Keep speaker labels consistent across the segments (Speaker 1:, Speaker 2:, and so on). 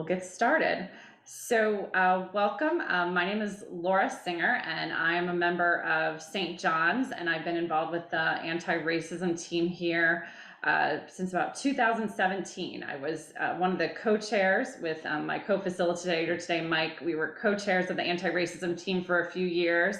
Speaker 1: we'll get started. So welcome. My name is Laura Singer, and I am a member of St. John's, and I've been involved with the anti-racism team here since about 2017. I was one of the co-chairs with my co-facilitator today, Mike. We were co-chairs of the anti-racism team for a few years.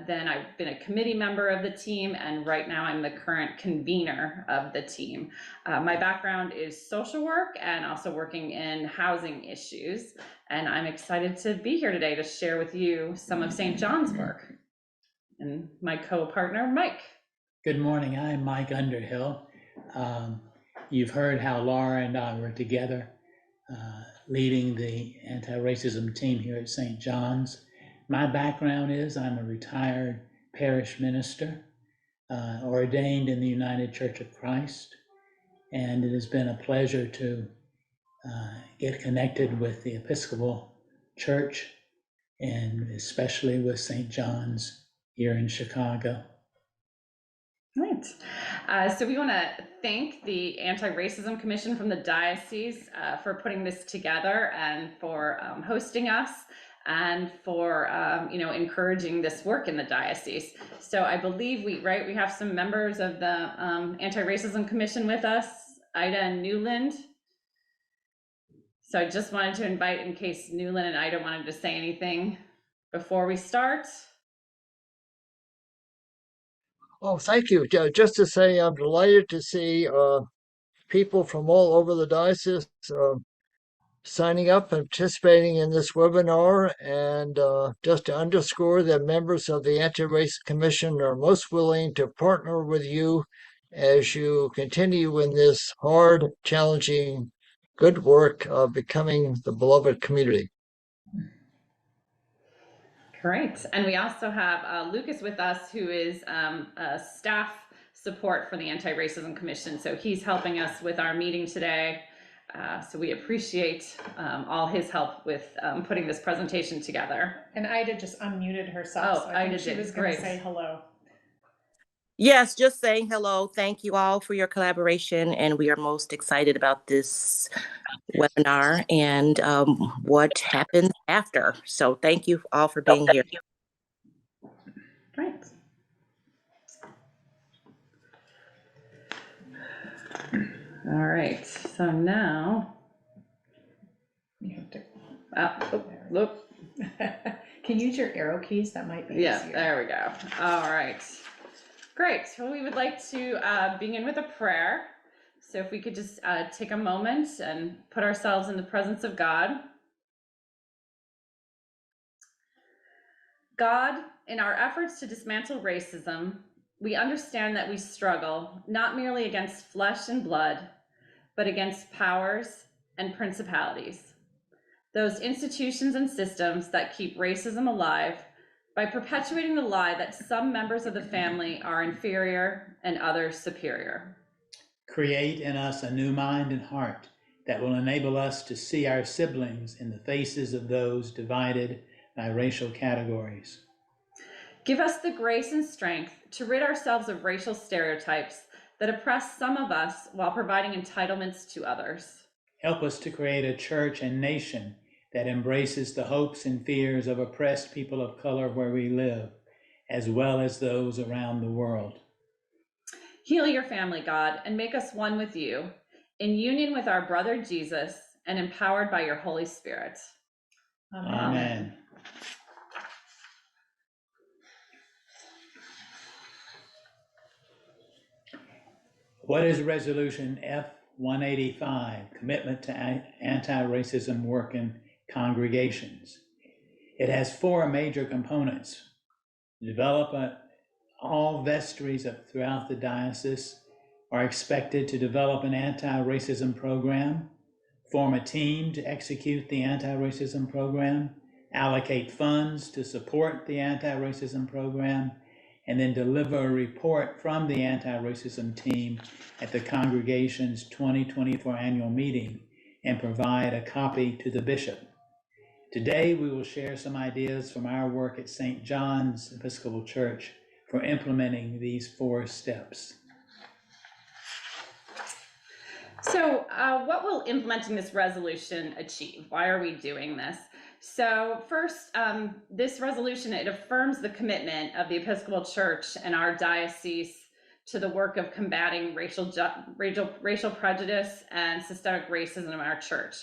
Speaker 1: Then I've been a committee member of the team, and right now I'm the current convener of the team. My background is social work and also working in housing issues, and I'm excited to be here today to share with you some of St. John's work. And my co-partner, Mike.
Speaker 2: Good morning, I'm Mike Underhill. You've heard how Laura and I were together leading the anti-racism team here at St. John's. My background is I'm a retired parish minister, ordained in the United Church of Christ, and it has been a pleasure to get connected with the Episcopal Church, and especially with St. John's here in Chicago.
Speaker 1: Right. So we want to thank the Anti-Racism Commission from the Diocese for putting this together and for hosting us, and for encouraging this work in the diocese. So I believe we have some members of the Anti-Racism Commission with us, Ida and Newland. So I just wanted to invite, in case Newland and Ida wanted to say anything before we start.
Speaker 3: Oh, thank you. Just to say, I'm delighted to see people from all over the diocese signing up and participating in this webinar, and just to underscore that members of the Anti-Racism Commission are most willing to partner with you as you continue in this hard, challenging, good work of becoming the beloved community.
Speaker 1: Great. And we also have Lucas with us, who is staff support for the Anti-Racism Commission. So he's helping us with our meeting today. So we appreciate all his help with putting this presentation together.
Speaker 4: And Ida just unmuted herself.
Speaker 1: Oh,
Speaker 4: so I
Speaker 1: Ida
Speaker 4: think she
Speaker 1: did.
Speaker 4: was going to say hello.
Speaker 5: Yes, just saying hello. Thank you all for your collaboration, and we are most excited about this webinar and what happens after. So thank you all for being here.
Speaker 1: Right. All right, so now
Speaker 4: You have to.
Speaker 1: look.
Speaker 4: Can you use your arrow keys? That might be easier.
Speaker 1: There we go. All right, great. So we would like to begin with a prayer. So if we could just take a moment and put ourselves in the presence of God. God, in our efforts to dismantle racism, we understand that we struggle not merely against flesh and blood, but against powers and principalities, those institutions and systems that keep racism alive by perpetuating the lie that some members of the family are inferior and others superior.
Speaker 2: Create in us a new mind and heart that will enable us to see our siblings in the faces of those divided by racial categories.
Speaker 1: Give us the grace and strength to rid ourselves of racial stereotypes that oppress some of us while providing entitlements to others.
Speaker 2: Help us to create a church and nation that embraces the hopes and fears of oppressed people of color where we live, as well as those around the world.
Speaker 1: Heal your family, God, and make us one with you, in union with our brother Jesus, and empowered by your Holy Spirit.
Speaker 4: Amen.
Speaker 2: Amen. What is Resolution F-185, Commitment to Anti-Racism Work in Congregations? It has four major components. Develop all vestries throughout the diocese are expected to develop an anti-racism program, form a team to execute the anti-racism program, allocate funds to support the anti-racism program, and then deliver a report from the anti-racism team at the congregation's 2024 annual meeting and provide a copy to the bishop. Today, we will share some ideas from our work at St. John's Episcopal Church for implementing these four steps.
Speaker 1: So what will implementing this resolution achieve? Why are we doing this? So first, this resolution, it affirms the commitment of the Episcopal Church and our diocese to the work of combating racial prejudice and systemic racism in our church.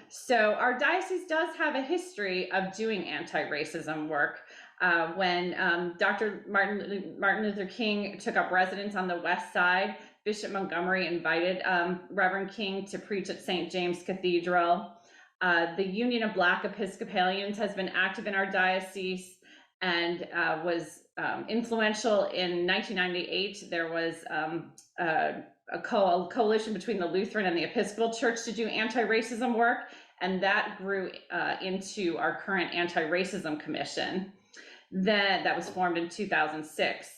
Speaker 1: So our diocese does have a history of doing anti-racism work. When Dr. Martin Luther King took up residence on the West Side, Bishop Montgomery invited Reverend King to preach at St. James Cathedral. The Union of Black Episcopalians has been active in our diocese and was influential. In 1998, there was a coalition between the Lutheran and the Episcopal Church to do anti-racism work, and that grew into our current Anti-Racism Commission that was formed in 2006.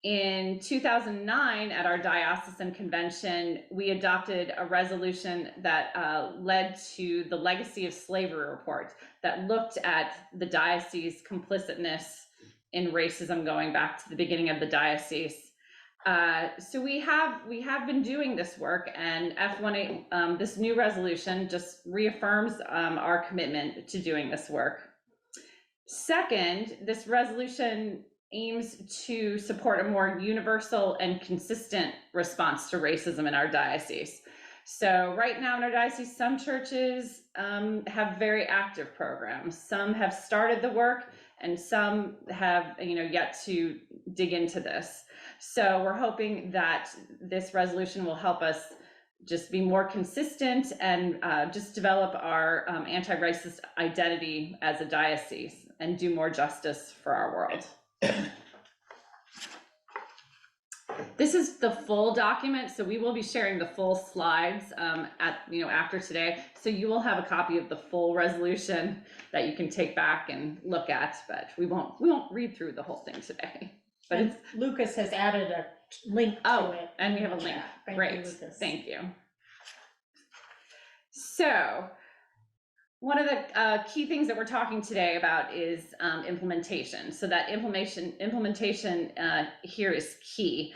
Speaker 1: In 2009, at our diocesan convention, we adopted a resolution that led to the Legacy of Slavery report that looked at the diocese's complicitness in racism going back to the beginning of the diocese. So we have been doing this work, and F-185, this new resolution just reaffirms our commitment to doing this work. Second, this resolution aims to support a more universal and consistent response to racism in our diocese. So right now in our diocese, some churches have very active programs. Some have started the work, and some have, yet to dig into this. So we're hoping that this resolution will help us just be more consistent and just develop our anti-racist identity as a diocese and do more justice for our world. This is the full document, so we will be sharing the full slides after today. So you will have a copy of the full resolution that you can take back and look at, but we won't read through the whole thing today. But
Speaker 4: and Lucas has added a link to it.
Speaker 1: And we have a link.
Speaker 4: Thank
Speaker 1: Great.
Speaker 4: you, Lucas.
Speaker 1: Thank you. So one of the key things that we're talking today about is implementation. So that implementation here is key.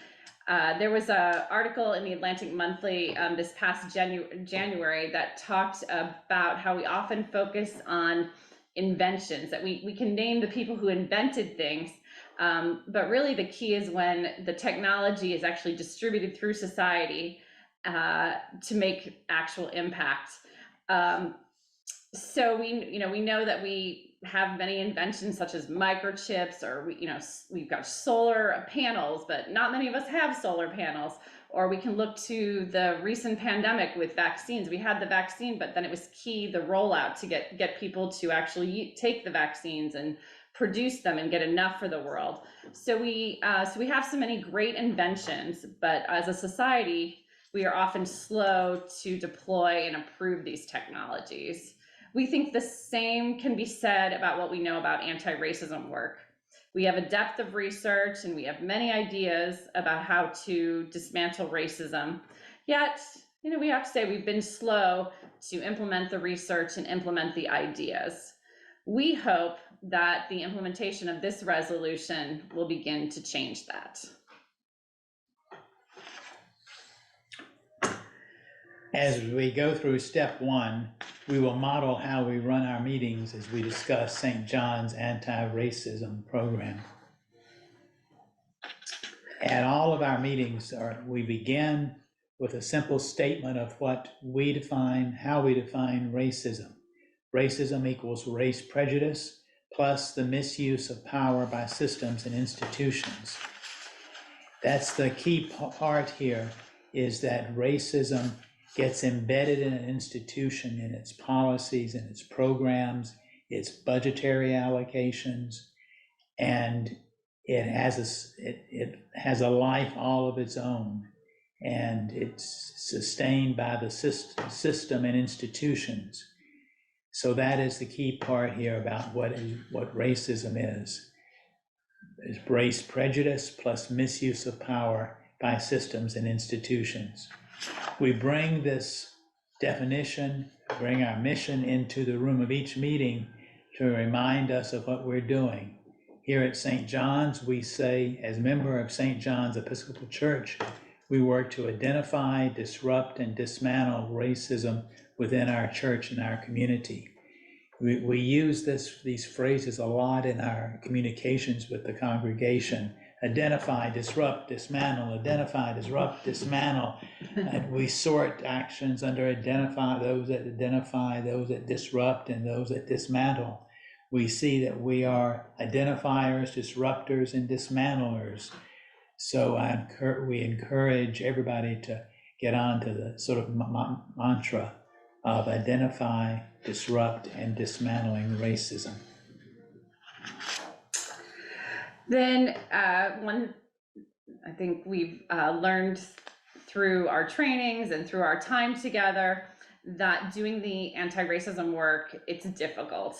Speaker 1: There was an article in the Atlantic Monthly this past January that talked about how we often focus on inventions, that we can name the people who invented things, but really the key is when the technology is actually distributed through society to make actual impact. So we know that we have many inventions such as microchips, or we've got solar panels, but not many of us have solar panels. Or we can look to the recent pandemic with vaccines. We had the vaccine, but then it was key, the rollout, to get people to actually take the vaccines and produce them and get enough for the world. So we have so many great inventions, but as a society, we are often slow to deploy and approve these technologies. We think the same can be said about what we know about anti-racism work. We have a depth of research and we have many ideas about how to dismantle racism. Yet, we have to say we've been slow to implement the research and implement the ideas. We hope that the implementation of this resolution will begin to change that.
Speaker 2: As we go through step one, we will model how we run our meetings as we discuss St. John's anti-racism program. At all of our meetings, we begin with a simple statement of what we define, how we define racism. Racism equals race prejudice plus the misuse of power by systems and institutions. That's the key part here, is that racism gets embedded in an institution, in its policies, in its programs, its budgetary allocations, and it has a life all of its own, and it's sustained by the system and institutions. So that is the key part here about what racism is race prejudice plus misuse of power by systems and institutions. We bring this definition, bring our mission into the room of each meeting to remind us of what we're doing. Here at St. John's, we say, as member of St. John's Episcopal Church, We work to identify, disrupt, and dismantle racism within our church and our community. We use these phrases a lot in our communications with the congregation. Identify, disrupt, dismantle, identify, disrupt, dismantle. And we sort actions under identify, those that disrupt, and those that dismantle. We see that we are identifiers, disruptors, and dismantlers. So we encourage everybody to get on to the sort of mantra of identify, disrupt, and dismantling racism.
Speaker 1: Then one, I think we've learned through our trainings and through our time together that doing the anti-racism work, it's difficult.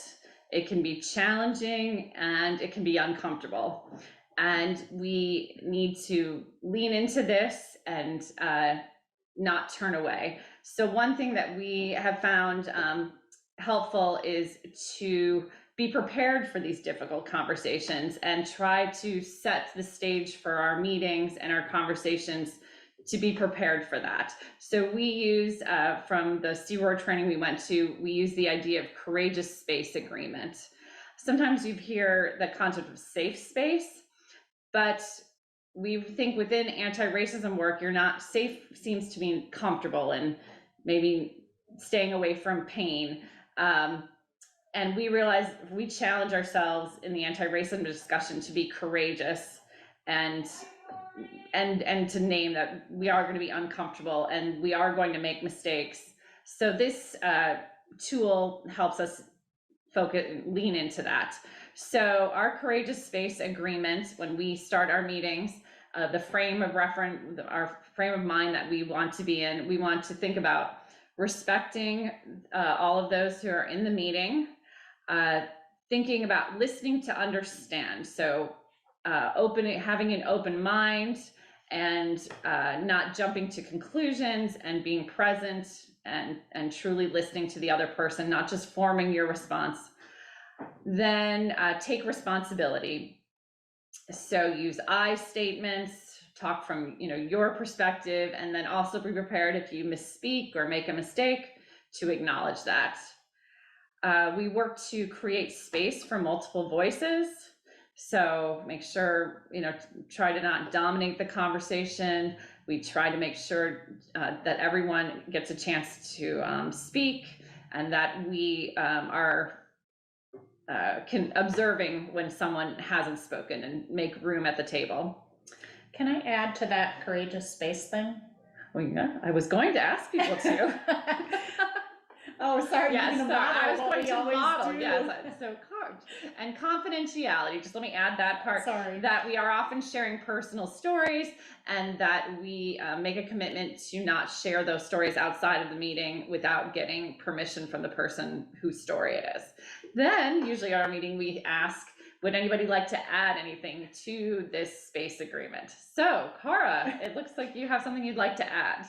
Speaker 1: It can be challenging and it can be uncomfortable. And we need to lean into this and not turn away. So one thing that we have found helpful is to be prepared for these difficult conversations and try to set the stage for our meetings and our conversations to be prepared for that. So we use, from the CROAR training we went to, we use the idea of courageous space agreement. Sometimes you hear the concept of safe space, but we think within anti-racism work, you're not safe seems to mean comfortable and maybe staying away from pain. And we realize we challenge ourselves in the anti-racism discussion to be courageous and to name that we are going to be uncomfortable and we are going to make mistakes. So this tool helps us lean into that. So our courageous space agreement, when we start our meetings, the frame of reference, our frame of mind that we want to be in, we want to think about respecting all of those who are in the meeting, thinking about listening to understand. So having an open mind and not jumping to conclusions and being present and truly listening to the other person, not just forming your response. Then take responsibility. So use I statements, talk from your perspective, and then also be prepared if you misspeak or make a mistake to acknowledge that. We work to create space for multiple voices. So make sure, try to not dominate the conversation. We try to make sure that everyone gets a chance to speak and that we are observing when someone hasn't spoken and make room at the table.
Speaker 4: Can I add to that courageous space thing?
Speaker 1: Well, yeah, I was going to ask people to.
Speaker 4: Oh, sorry.
Speaker 1: Yes, so I was going to model.
Speaker 4: Do.
Speaker 1: Yes, so and confidentiality. Just let me add that part.
Speaker 4: Sorry.
Speaker 1: That we are often sharing personal stories, and that we make a commitment to not share those stories outside of the meeting without getting permission from the person whose story it is. Then, usually at our meeting, we ask, would anybody like to add anything to this space agreement? So, Cara, it looks like you have something you'd like to add.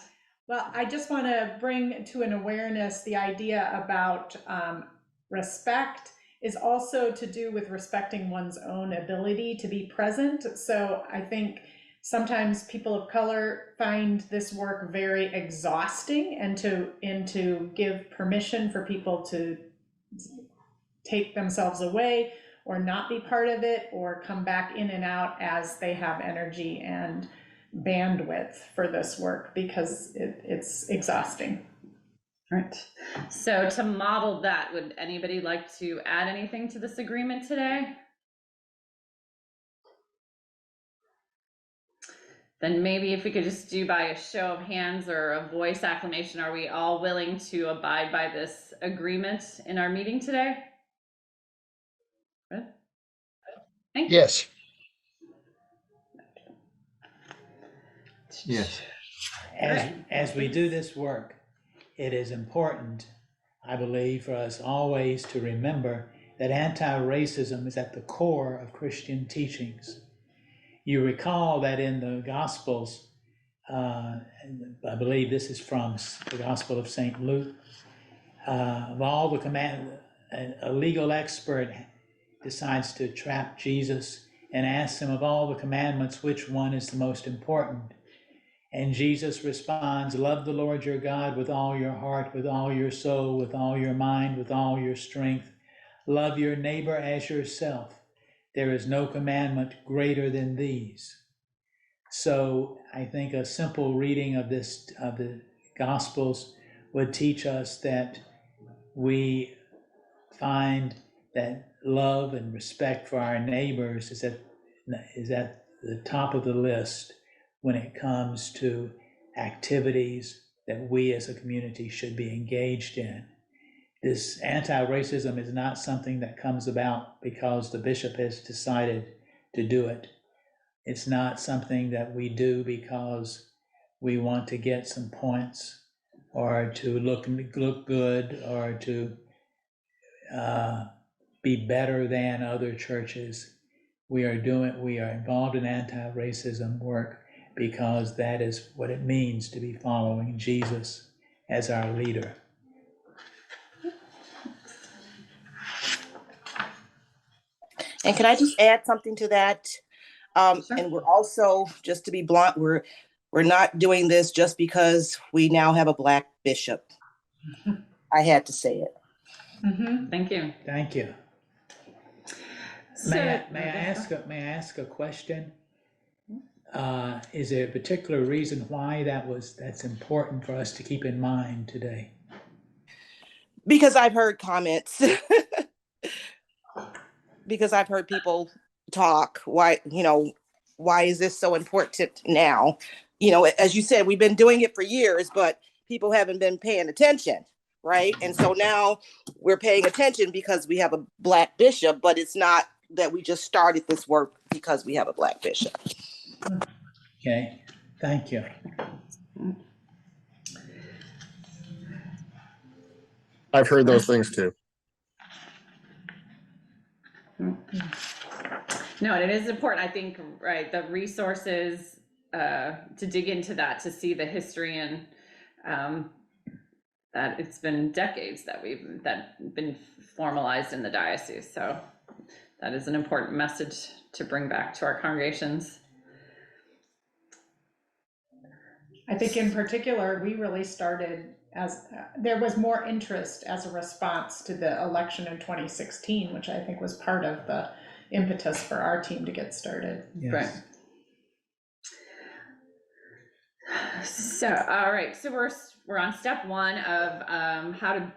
Speaker 4: Well, I just want to bring to an awareness the idea about respect is also to do with respecting one's own ability to be present. So I think sometimes people of color find this work very exhausting, and to give permission for people to take themselves away or not be part of it or come back in and out as they have energy and bandwidth for this work, because it's exhausting.
Speaker 1: Right. So to model that, would anybody like to add anything to this agreement today? Then maybe if we could just do by a show of hands or a voice acclamation, are we all willing to abide by this agreement in our meeting today? Good. Thank you.
Speaker 3: Yes.
Speaker 2: Yes. As we do this work, it is important, I believe, for us always to remember that anti-racism is at the core of Christian teachings. You recall that in the Gospels, I believe this is from the Gospel of St. Luke, of all the commandments, a legal expert decides to trap Jesus and asks him, of all the commandments, which one is the most important? And Jesus responds, love the Lord your God with all your heart, with all your soul, with all your mind, with all your strength. Love your neighbor as yourself. There is no commandment greater than these. So I think a simple reading of the Gospels would teach us that we find that love and respect for our neighbors is at the top of the list when it comes to activities that we as a community should be engaged in. This anti-racism is not something that comes about because the bishop has decided to do it. It's not something that we do because we want to get some points or to look good or to be better than other churches. We are involved in anti-racism work because that is what it means to be following Jesus as our leader.
Speaker 5: And can I just add something to that?
Speaker 1: Sure.
Speaker 5: And we're also, just to be blunt, we're not doing this just because we now have a Black bishop. I had to say it.
Speaker 4: Mm-hmm.
Speaker 1: Thank you.
Speaker 2: Thank you. May I ask a question? Is there a particular reason why that's important for us to keep in mind today?
Speaker 5: Because I've heard comments. Because I've heard people talk. Why is this so important now? As you said, we've been doing it for years, but people haven't been paying attention, right? And so now we're paying attention because we have a Black bishop, but it's not that we just started this work because we have a Black bishop.
Speaker 2: Okay, thank you.
Speaker 6: I've heard those things too.
Speaker 1: No, and it is important, I think, right, the resources to dig into that, to see the history, and that it's been decades that been formalized in the diocese. So that is an important message to bring back to our congregations.
Speaker 4: I think in particular, we really started as there was more interest as a response to the election in 2016, which I think was part of the impetus for our team to get started.
Speaker 2: Yes.
Speaker 1: Right. So, all right. So we're on step one of how to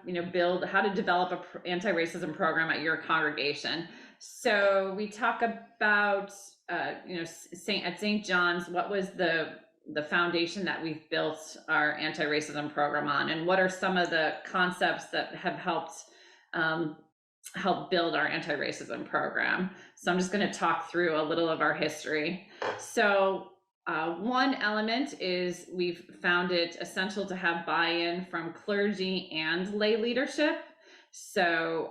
Speaker 1: develop a anti-racism program at your congregation. So we talk about St. John's. What was the foundation that we've built our anti-racism program on, and what are some of the concepts that have helped build our anti-racism program? So I'm just going to talk through a little of our history. So one element is we've found it essential to have buy-in from clergy and lay leadership. So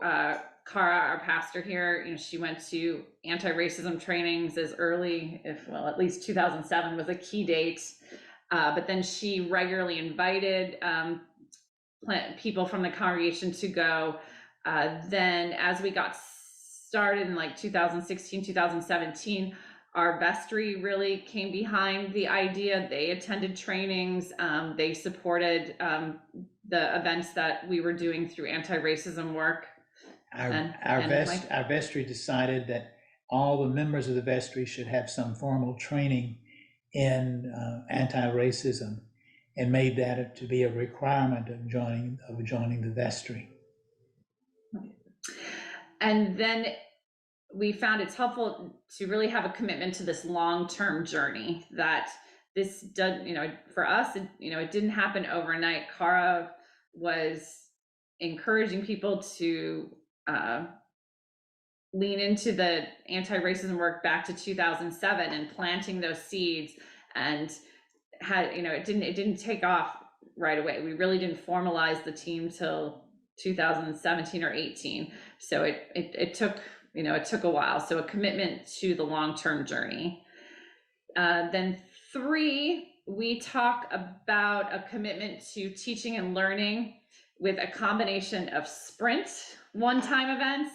Speaker 1: Cara, our pastor here, she went to anti-racism trainings as early, at least 2007 was a key date. But then she regularly invited people from the congregation to go. Then as we got started in like 2016, 2017, our vestry really came behind the idea. They attended trainings. They supported the events that we were doing through anti-racism work.
Speaker 2: Our vestry decided that all the members of the vestry should have some formal training in anti-racism, and made that to be a requirement of joining the vestry.
Speaker 1: And then we found it's helpful to really have a commitment to this long-term journey, that this does, for us, it didn't happen overnight. Cara was encouraging people to lean into the anti-racism work back to 2007 and planting those seeds, and it didn't take off right away. We really didn't formalize the team till 2017 or 18. So it took a while. So a commitment to the long-term journey. Then 3, we talk about a commitment to teaching and learning with a combination of sprint one-time events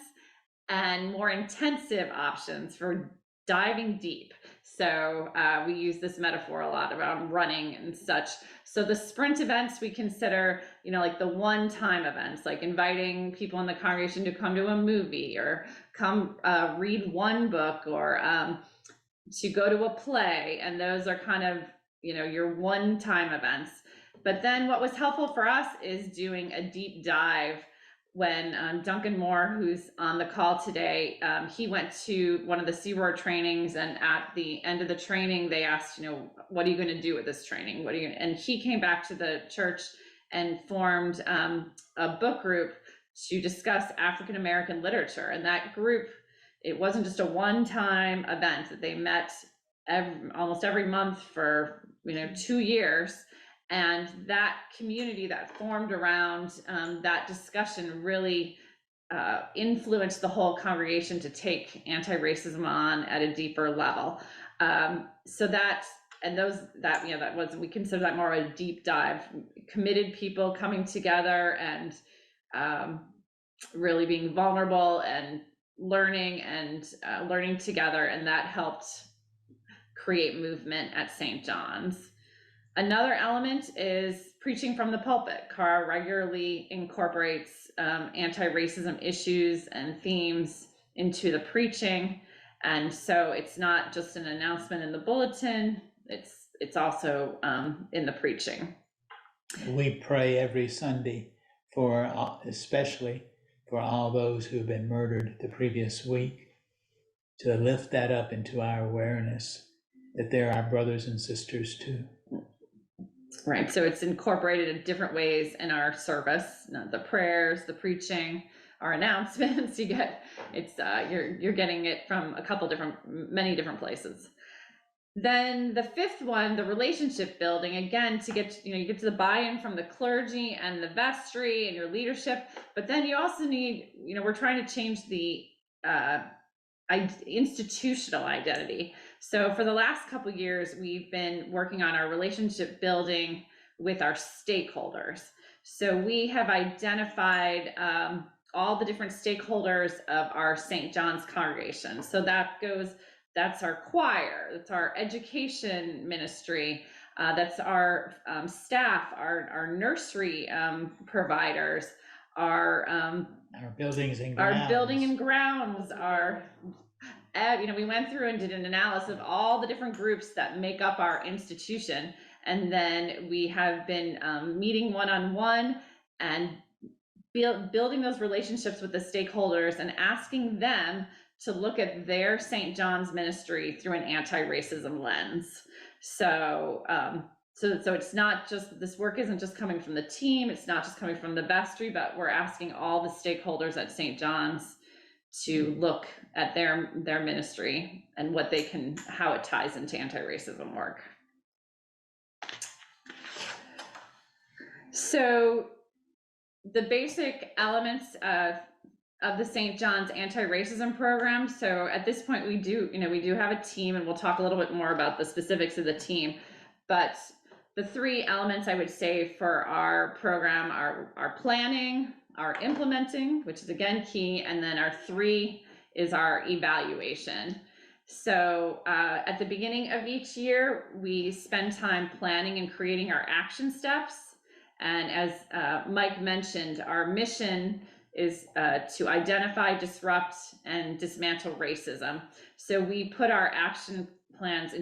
Speaker 1: and more intensive options for diving deep. So we use this metaphor a lot about running and such. So the sprint events we consider, like the one-time events, like inviting people in the congregation to come to a movie or come read one book or to go to a play. And those are kind of, your one-time events. But then what was helpful for us is doing a deep dive when Duncan Moore, who's on the call today, he went to one of the CROAR trainings, and at the end of the training, they asked, what are you going to do with this training? And he came back to the church and formed a book group to discuss African American literature. And that group, it wasn't just a one-time event, that they met almost every month for 2 years. And that community that formed around that discussion really influenced the whole congregation to take anti-racism on at a deeper level. So we consider that more of a deep dive, committed people coming together and really being vulnerable and learning together, and that helped create movement at St. John's. Another element is preaching from the pulpit. Cara regularly incorporates anti-racism issues and themes into the preaching. And so it's not just an announcement in the bulletin, it's also in the preaching.
Speaker 2: We pray every Sunday especially for all those who have been murdered the previous week, to lift that up into our awareness that they're our brothers and sisters too.
Speaker 1: Right, so it's incorporated in different ways in our service, the prayers, the preaching, our announcements. You're getting it from many different places. Then the fifth one, the relationship building, again, to get, you get to the buy-in from the clergy and the vestry and your leadership, but then you also need, we're trying to change the institutional identity. So for the last couple of years, we've been working on our relationship building with our stakeholders. So we have identified all the different stakeholders of our St. John's congregation. So that's our choir, that's our education ministry, that's our staff, our nursery providers, our buildings and grounds. Our building and grounds, we went through and did an analysis of all the different groups that make up our institution. And then we have been meeting one-on-one and building those relationships with the stakeholders and asking them to look at their St. John's ministry through an anti-racism lens. So it's not just, this work isn't just coming from the team, it's not just coming from the vestry, but we're asking all the stakeholders at St. John's to look at their ministry and how it ties into anti-racism work. So the basic elements of the St. John's anti-racism program. So at this point we do have a team, and we'll talk a little bit more about the specifics of the team, but the three elements I would say for our program are our planning, our implementing, which is again key, and then our 3 is our evaluation. So at the beginning of each year, we spend time planning and creating our action steps. And as Mike mentioned, our mission is to identify, disrupt, and dismantle racism. So we put our action plans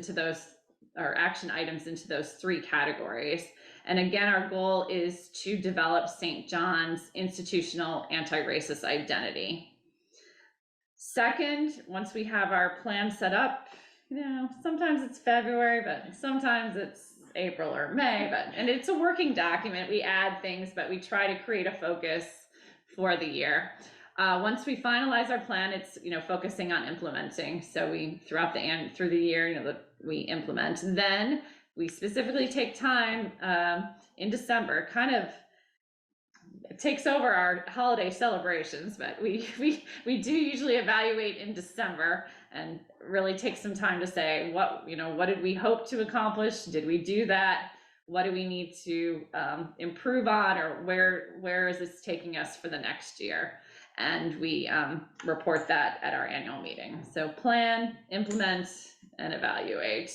Speaker 1: our action items into those 3 categories. And again, our goal is to develop St. John's institutional anti-racist identity. Second, once we have our plan set up, sometimes it's February, but sometimes it's April or May, and it's a working document. We add things, but we try to create a focus for the year. Once we finalize our plan, it's focusing on implementing. So we through the year, we implement. Then we specifically take time in December, kind of it takes over our holiday celebrations, but we do usually evaluate in December and really take some time to say what did we hope to accomplish? Did we do that? What do we need to improve on, or where is this taking us for the next year? and we report that at our annual meeting. So plan, implement, and evaluate.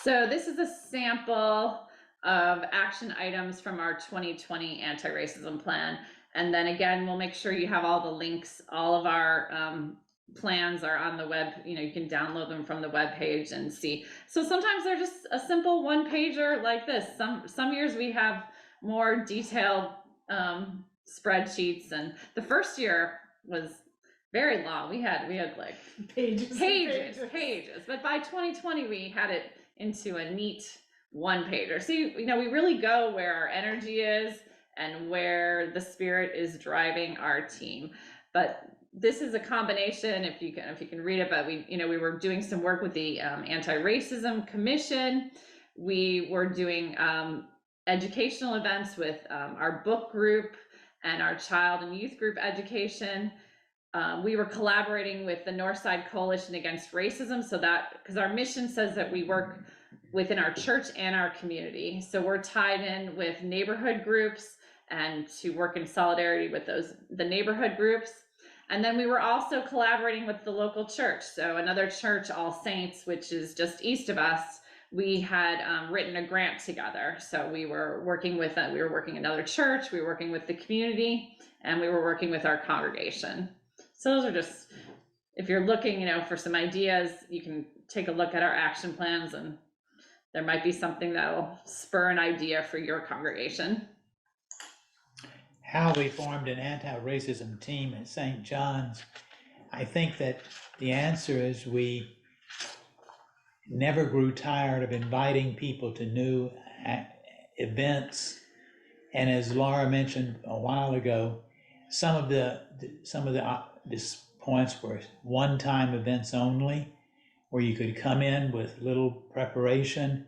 Speaker 1: So this is a sample of action items from our 2020 anti-racism plan. And then again, we'll make sure you have all the links. All of our plans are on the web. You can download them from the web page and see. So sometimes they're just a simple one pager like this. Some years we have more detailed spreadsheets, and the first year was very long. We had like pages. But by 2020, we had it into a neat one pager. So we really go where our energy is and where the Spirit is driving our team. But this is a combination, if you can read it, but we were doing some work with the Antiracism Commission. We were doing educational events with our book group and our child and youth group education. We were collaborating with the Northside Coalition Against Racism, so that, because our mission says that we work within our church and our community. So we're tied in with neighborhood groups and to work in solidarity with the neighborhood groups. And then we were also collaborating with the local church. So another church, All Saints, which is just east of us, we had written a grant together. So we were working with another church, we were working with the community, and we were working with our congregation. So those are just, if you're looking, for some ideas, you can take a look at our action plans, and there might be something that'll spur an idea for your congregation.
Speaker 2: How we formed an anti-racism team at St. John's, I think that the answer is we never grew tired of inviting people to new events. And as Laura mentioned a while ago, some of the points were one-time events only, where you could come in with little preparation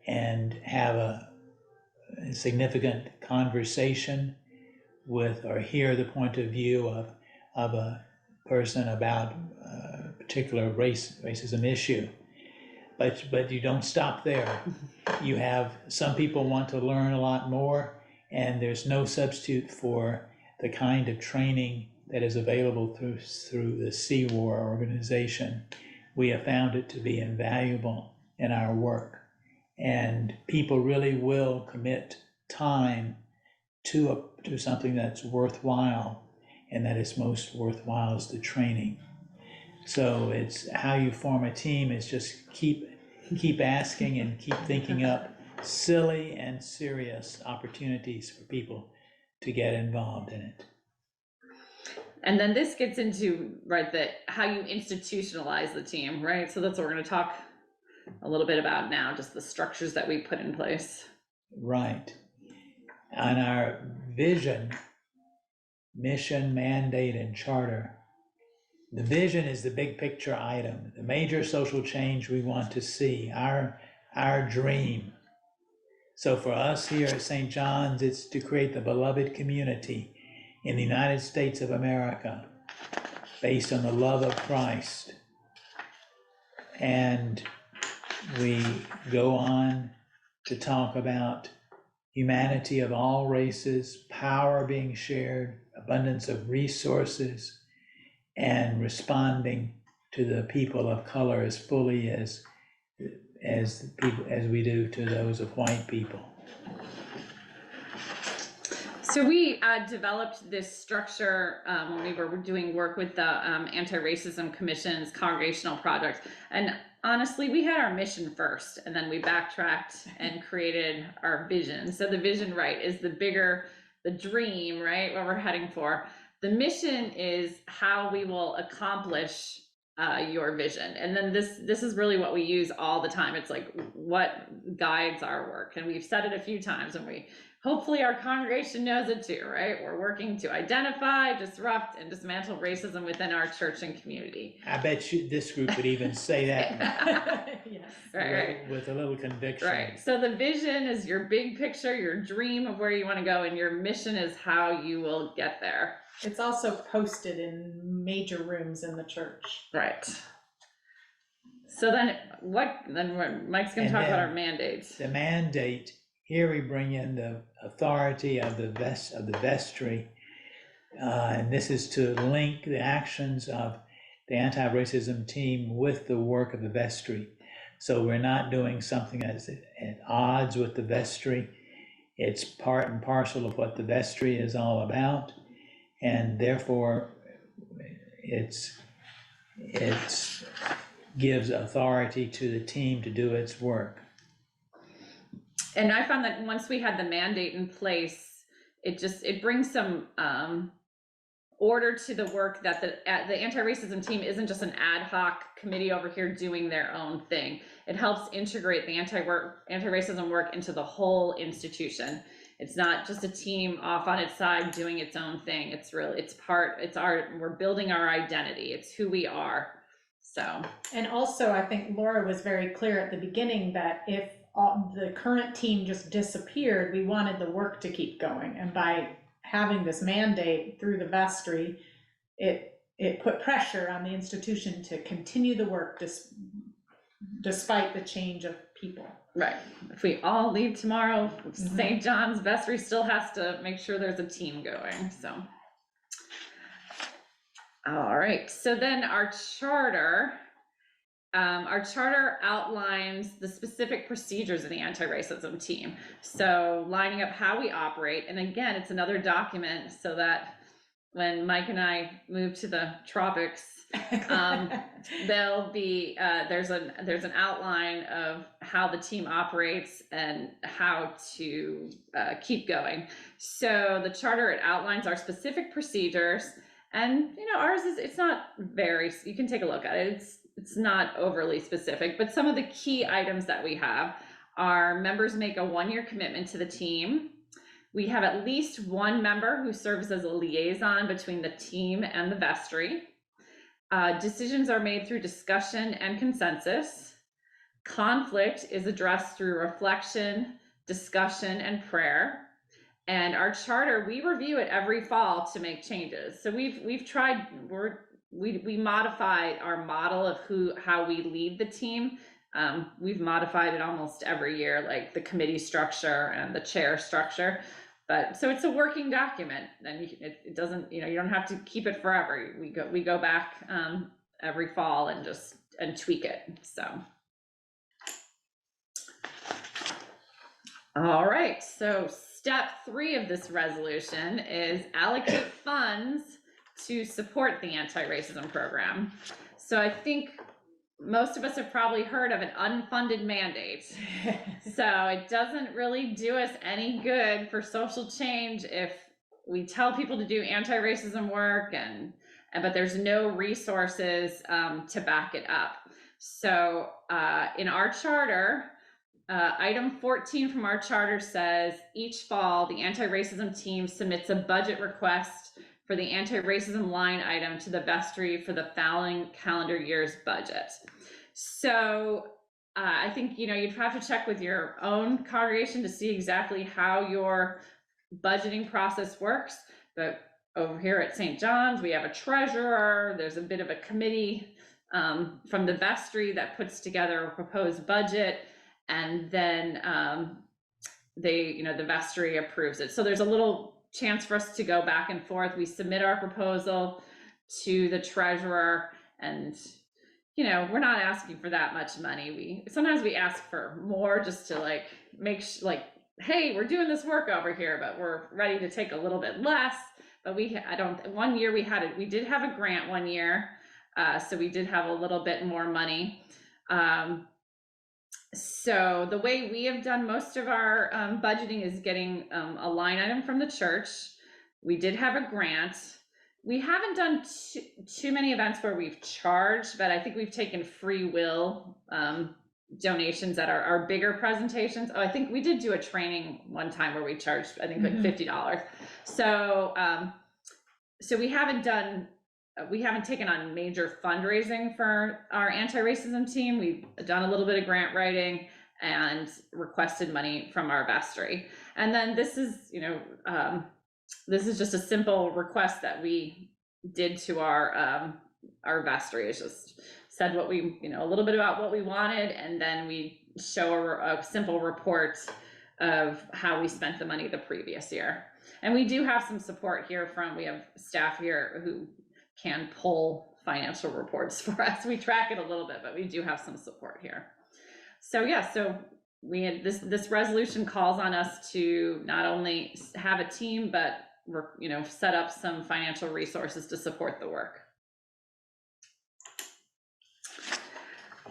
Speaker 2: and have a significant conversation with, or hear the point of view of a person about a particular racism issue. But you don't stop there. You have, some people want to learn a lot more, and there's no substitute for the kind of training that is available through the CWAR organization. We have found it to be invaluable in our work, and people really will commit time to something that's worthwhile, and that is most worthwhile is the training. So it's how you form a team is just keep asking and keep thinking up silly and serious opportunities for people to get involved in it.
Speaker 1: And then this gets into, how you institutionalize the team, right? So that's what we're going to talk a little bit about now, just the structures that we put in place.
Speaker 2: Right. On our vision, mission, mandate, and charter, the vision is the big picture item, the major social change we want to see, our dream. So for us here at St. John's, it's to create the beloved community in the United States of America based on the love of Christ. And we go on to talk about humanity of all races, power being shared, abundance of resources, and responding to the people of color as fully as we do to those of white people.
Speaker 1: So we developed this structure when we were doing work with the Antiracism Commission's congregational project. And honestly, we had our mission first, and then we backtracked and created our vision. So the vision, is the dream, what we're heading for. The mission is how we will accomplish your vision. And then this is really what we use all the time. It's like what guides our work. And we've said it a few times, and hopefully our congregation knows it too, right? We're working to identify, disrupt, and dismantle racism within our church and community.
Speaker 2: I bet this group would even say that.
Speaker 4: Yes.
Speaker 1: Right.
Speaker 2: With a little conviction.
Speaker 1: Right. So the vision is your big picture, your dream of where you want to go, and your mission is how you will get there.
Speaker 4: It's also posted in major rooms in the church.
Speaker 1: Right. So then Mike's going to talk about our mandates.
Speaker 2: The mandate Here we bring in the authority of the vestry, and this is to link the actions of the anti-racism team with the work of the vestry. So we're not doing something that's at odds with the vestry. It's part and parcel of what the vestry is all about, and therefore it gives authority to the team to do its work.
Speaker 1: And I found that once we had the mandate in place, it brings some order to the work, that the anti-racism team isn't just an ad hoc committee over here doing their own thing. It helps integrate the anti-racism work into the whole institution. It's not just a team off on its side doing its own thing. We're building our identity. It's who we are. So.
Speaker 4: And also, I think Laura was very clear at the beginning that if the current team just disappeared, we wanted the work to keep going. And by having this mandate through the vestry, it put pressure on the institution to continue the work despite the change of people.
Speaker 1: Right. If we all leave tomorrow, St. John's vestry still has to make sure there's a team going. So, all right. So then our charter outlines the specific procedures of the anti-racism team. So lining up how we operate, and again, it's another document so that when Mike and I move to the tropics, there'll be there's an outline of how the team operates and how to keep going. So the charter, it outlines our specific procedures, and ours it's not very, you can take a look at it. It's not overly specific, but some of the key items that we have are: members make a 1-year commitment to the team. We have at least one member who serves as a liaison between the team and the vestry. Decisions are made through discussion and consensus. Conflict is addressed through reflection, discussion, and prayer. And our charter, we review it every fall to make changes. So we modify our model of how we lead the team. We've modified it almost every year, like the committee structure and the chair structure. But so it's a working document, and it doesn't, you don't have to keep it forever. We go back every fall and tweak it. So, all right. So step 3 of this resolution is allocate funds to support the anti-racism program. So I think most of us have probably heard of an unfunded mandate. So it doesn't really do us any good for social change if we tell people to do anti-racism work but there's no resources to back it up. So in our charter, item 14 from our charter says each fall the anti-racism team submits a budget request for the anti-racism line item to the vestry for the following calendar year's budget. So I think, you'd have to check with your own congregation to see exactly how your budgeting process works. But over here at St. John's, we have a treasurer. There's a bit of a committee from the vestry that puts together a proposed budget, and then the vestry approves it. So there's a little chance for us to go back and forth. We submit our proposal to the treasurer, and we're not asking for that much money. Sometimes we ask for more just to hey, we're doing this work over here, but we're ready to take a little bit less. But one year we did have a grant one year, so we did have a little bit more money. So the way we have done most of our budgeting is getting a line item from the church. We did have a grant. We haven't done too many events where we've charged, but I think we've taken free will donations at our bigger presentations. Oh, I think we did do a training one time where we charged, I think, like $50. So we haven't taken on major fundraising for our anti-racism team. We've done a little bit of grant writing and requested money from our vestry. And then this is just a simple request that we did to our vestry. It's just said what we, a little bit about what we wanted, and then we show a simple report of how we spent the money the previous year. And we do have some support here we have staff here who can pull financial reports for us. We track it a little bit, but we do have some support here. So yeah, so we had this resolution calls on us to not only have a team, but set up some financial resources to support the work.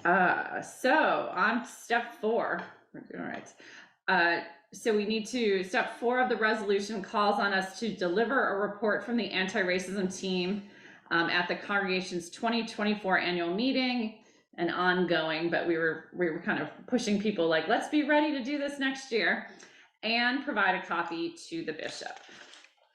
Speaker 1: So on step 4, we're doing all right. So we need to, step 4 of the resolution calls on us to deliver a report from the anti-racism team at the congregation's 2024 annual meeting and ongoing, but we were kind of pushing people like, let's be ready to do this next year, and provide a copy to the bishop.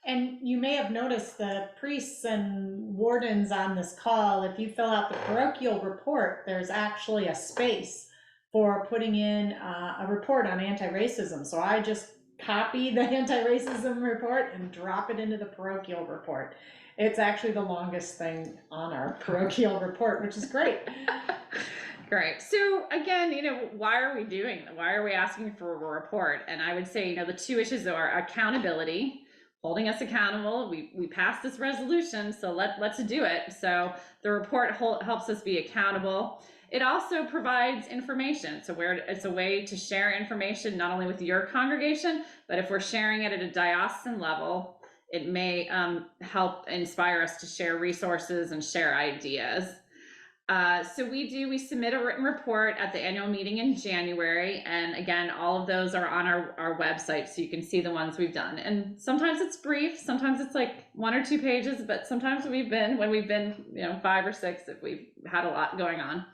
Speaker 4: And you may have noticed the priests and wardens on this call, if you fill out the parochial report, there's actually a space for putting in a report on anti-racism. So I just copy the anti-racism report and drop it into the parochial report. It's actually the longest thing on our parochial report, which is great.
Speaker 1: Great. So again, why are we doing that? Why are we asking for a report? And I would say, the 2 issues are accountability, holding us accountable. We passed this resolution, so let's do it. So the report helps us be accountable. It also provides information. So it's a way to share information not only with your congregation, but if we're sharing it at a diocesan level, it may help inspire us to share resources and share ideas. So we submit a written report at the annual meeting in January. And again, all of those are on our website, so you can see the ones we've done. And sometimes it's brief, sometimes it's like 1 or 2 pages, but sometimes when we've been 5 or 6 if we've had a lot going on.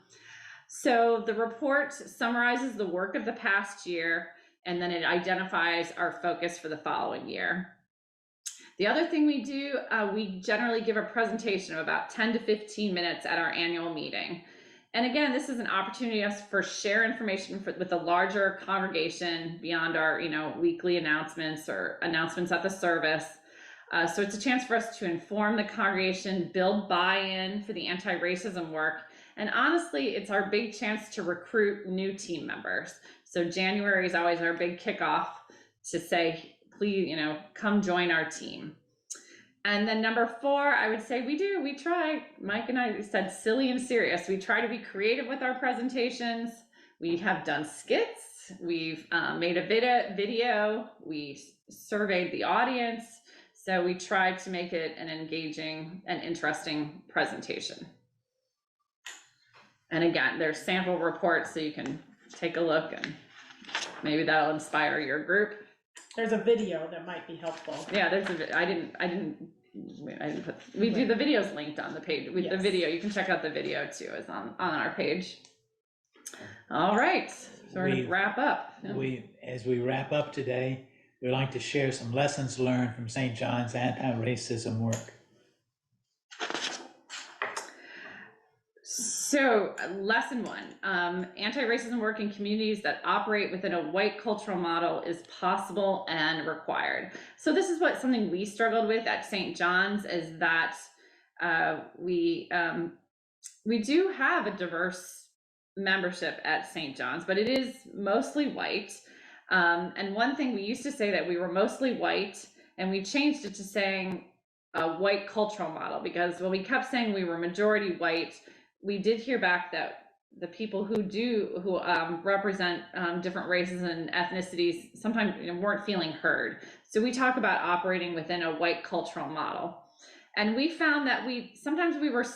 Speaker 1: So the report summarizes the work of the past year, and then it identifies our focus for the following year. The other thing we do, we generally give a presentation of about 10 to 15 minutes at our annual meeting. And again, this is an opportunity for share information with a larger congregation beyond our weekly announcements or announcements at the service. So it's a chance for us to inform the congregation, build buy-in for the anti-racism work. And honestly, it's our big chance to recruit new team members. So January is always our big kickoff to say, please, come join our team. And then number 4, I would say we try, Mike and I said silly and serious. We try to be creative with our presentations. We have done skits. We've made a video. We surveyed the audience. So we tried to make it an engaging and interesting presentation. And again, there's sample reports so you can take a look and maybe that'll inspire your group.
Speaker 4: There's a video that might be helpful.
Speaker 1: Yeah, we do the videos linked on the page. With the video, you can check out the video too. It's on our page. All right, so we're gonna wrap up.
Speaker 2: As we wrap up today, we'd like to share some lessons learned from St. John's anti-racism work.
Speaker 1: So lesson 1, anti-racism work in communities that operate within a white cultural model is possible and required. So this is something we struggled with at St. John's, is that we do have a diverse membership at St. John's, but it is mostly white. And one thing we used to say that we were mostly white, and we changed it to saying a white cultural model, because when we kept saying we were majority white, we did hear back that the people who represent different races and ethnicities sometimes weren't feeling heard. So we talk about operating within a white cultural model. And we found that sometimes we were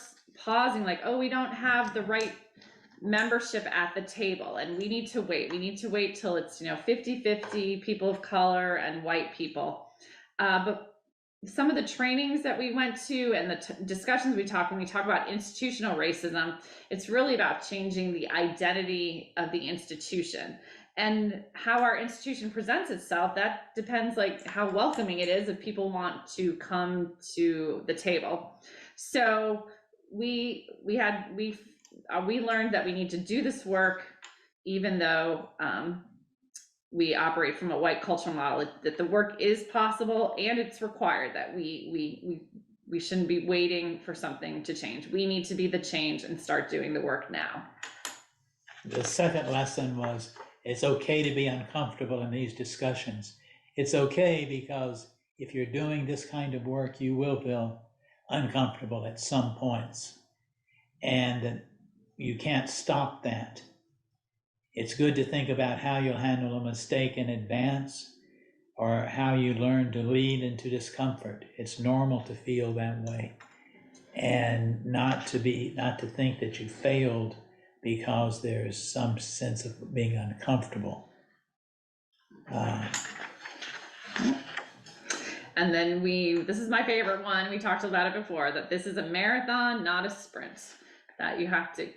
Speaker 1: pausing like, oh, we don't have the right membership at the table and we need to wait. We need to wait till it's 50-50 people of color and white people. But some of the trainings that we went to and the discussions when we talk about institutional racism, it's really about changing the identity of the institution and how our institution presents itself. That depends how welcoming it is if people want to come to the table. So we learned that we need to do this work even though we operate from a white cultural model, that the work is possible and it's required, that we shouldn't be waiting for something to change. We need to be the change and start doing the work now.
Speaker 2: The second lesson was It's okay to be uncomfortable in these discussions. It's okay because if you're doing this kind of work, you will feel uncomfortable at some points. And you can't stop that. It's good to think about how you'll handle a mistake in advance or how you learn to lead into discomfort. It's normal to feel that way. And not to think that you failed because there's some sense of being uncomfortable.
Speaker 1: And then this is my favorite one, we talked about it before, that this is a marathon, not a sprint, that you have to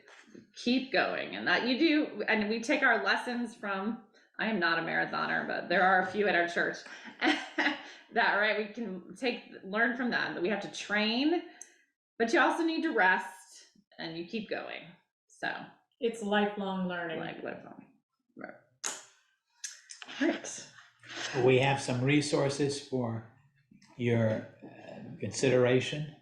Speaker 1: keep going, and that you do, and we take our lessons from, I am not a marathoner, but there are a few at our church, that, right, we can learn from that we have to train, but you also need to rest, and you keep going, so.
Speaker 4: It's lifelong learning.
Speaker 1: Lifelong, right.
Speaker 2: We have some resources for your consideration.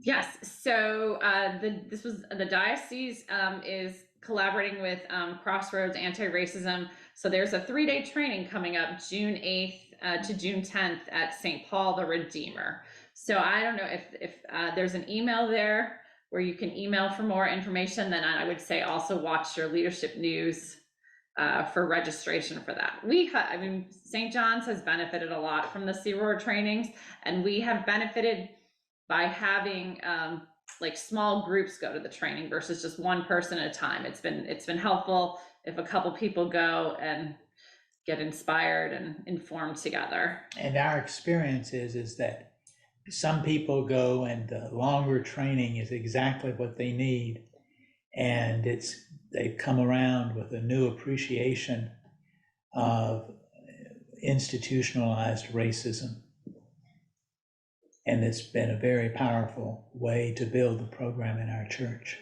Speaker 1: Yes, so the Diocese is collaborating with Crossroads Antiracism. So there's a 3-day training coming up June 8th to June 10th at St. Paul the Redeemer. So I don't know if there's an email there where you can email for more information. Then I would say also watch your leadership news for registration for that. St. John's has benefited a lot from the CROAR trainings, and we have benefited by having like small groups go to the training versus just one person at a time. It's been helpful if a couple people go and get inspired and informed together. And
Speaker 2: our experience is that some people go and the longer training is exactly what they need. And they've come around with a new appreciation of institutionalized racism. And it's been a very powerful way to build the program in our church.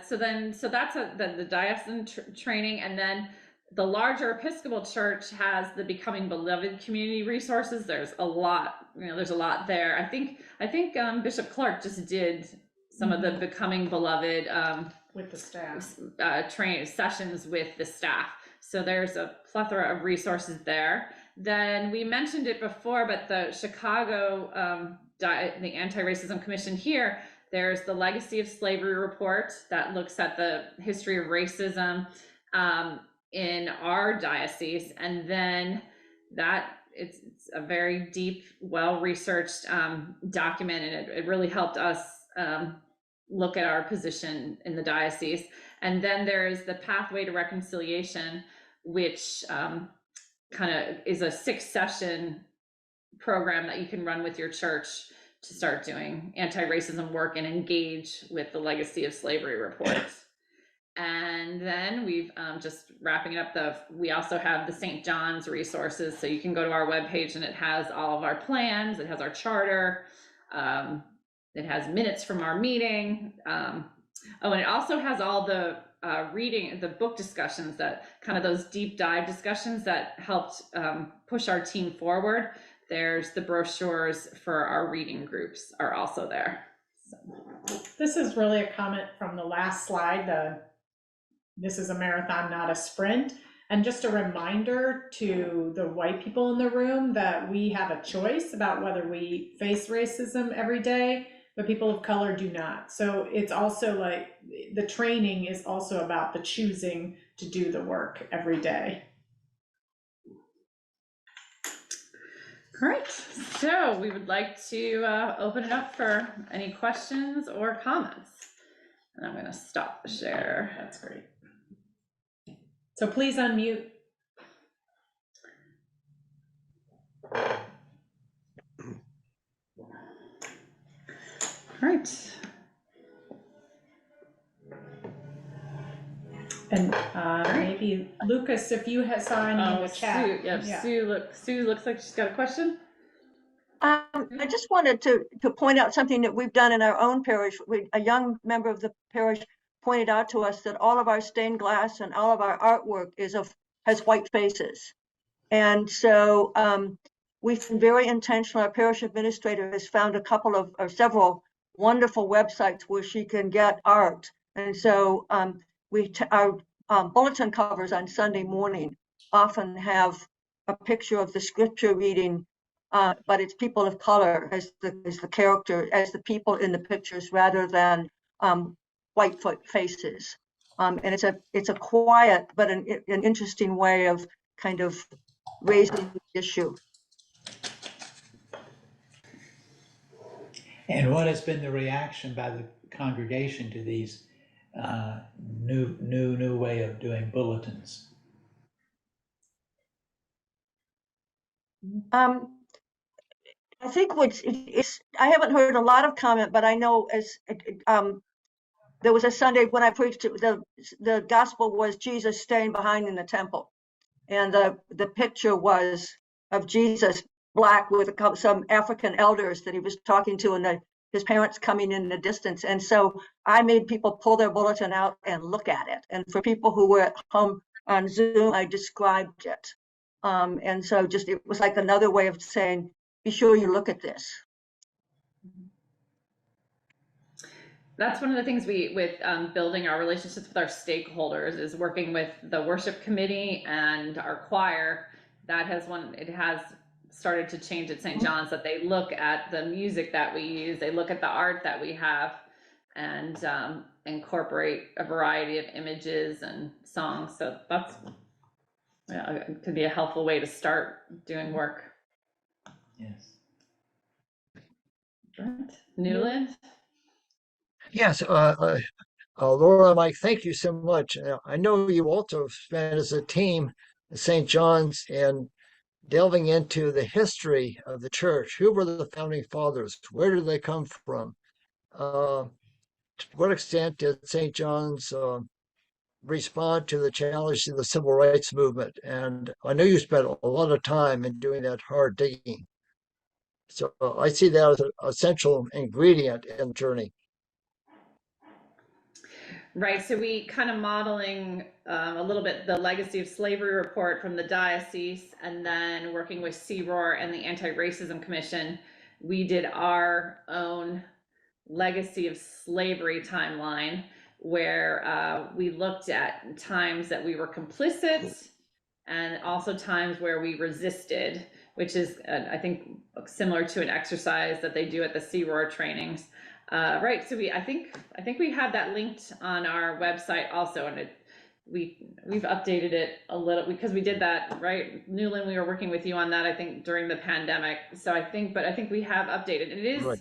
Speaker 2: So that's the diocesan training, and then the larger Episcopal Church has the Becoming Beloved community resources. There's a lot, there's a lot there. I think Bishop Clark just did some of the Becoming Beloved
Speaker 4: with the staff
Speaker 1: training sessions with the staff. So there's a plethora of resources there. Then we mentioned it before, but the Chicago, the Antiracism Commission here, there's the Legacy of Slavery report that looks at the history of racism in our diocese. And then it's a very deep, well-researched document, and it really helped us look at our position in the diocese. And then there's the Pathway to Reconciliation, which kind of is a 6-session program that you can run with your church to start doing anti-racism work and engage with the Legacy of Slavery report. And then we've just wrapping it up, we also have the St. John's resources. So you can go to our webpage and it has all of our plans. It has our charter. It has minutes from our meeting. And it also has all the reading, the book discussions, that kind of those deep dive discussions that helped push our team forward. There's the brochures for our reading groups are also there. So.
Speaker 4: This is really a comment from the last slide, this is a marathon, not a sprint. And just a reminder to the white people in the room that we have a choice about whether we face racism every day, but people of color do not. So it's also like the training is also about the choosing to do the work every day.
Speaker 1: All right, so we would like to open it up for any questions or comments. And I'm going to stop the share.
Speaker 4: That's great. So please unmute.
Speaker 1: All right.
Speaker 4: And maybe Lucas, if you saw any in the chat.
Speaker 1: Sue looks like she's got a question.
Speaker 7: I just wanted to point out something that we've done in our own parish. A young member of the parish pointed out to us that all of our stained glass and all of our artwork has white faces. And so we've been very intentional. Our parish administrator has found several wonderful websites where she can get art And so our bulletin covers on Sunday morning often have a picture of the scripture reading, but it's people of color as the character, as the people in the pictures, rather than white faces. And it's a quiet but an interesting way of kind of raising the issue.
Speaker 2: And what has been the reaction by the congregation to these new way of doing bulletins?
Speaker 7: I think I haven't heard a lot of comment, but I know there was a Sunday when I preached, the gospel was Jesus staying behind in the temple. And the picture was of Jesus Black with some African elders that he was talking to, and his parents coming in the distance. And so I made people pull their bulletin out and look at it. And for people who were at home on Zoom, I described it. And so it was like another way of saying, be sure you look at this.
Speaker 1: That's one of the things with building our relationships with our stakeholders is working with the worship committee and our choir. It has started to change at St. John's, that they look at the music that we use, they look at the art that we have, and incorporate a variety of images and songs. So that's it could be a helpful way to start doing work.
Speaker 2: Yes.
Speaker 1: Right. Newland?
Speaker 3: Yes, Laura, Mike, thank you so much. I know you also spent as a team at St. John's and delving into the history of the church. Who were the founding fathers? Where did they come from? To what extent did St. John's respond to the challenge of the civil rights movement? And I know you spent a lot of time in doing that hard digging. So I see that as an essential ingredient in the journey.
Speaker 1: Right, so we kind of modeling a little bit the legacy of slavery report from the Diocese, and then working with CROR and the Antiracism Commission, we did our own legacy of slavery timeline, where we looked at times that we were complicit and also times where we resisted, which is I think similar to an exercise that they do at the CROR trainings. Right, so I think we have that linked on our website also, and we've updated it a little because we did that, right, Newland, we were working with you on that, I think, during the pandemic. So I think we have updated, and it is right.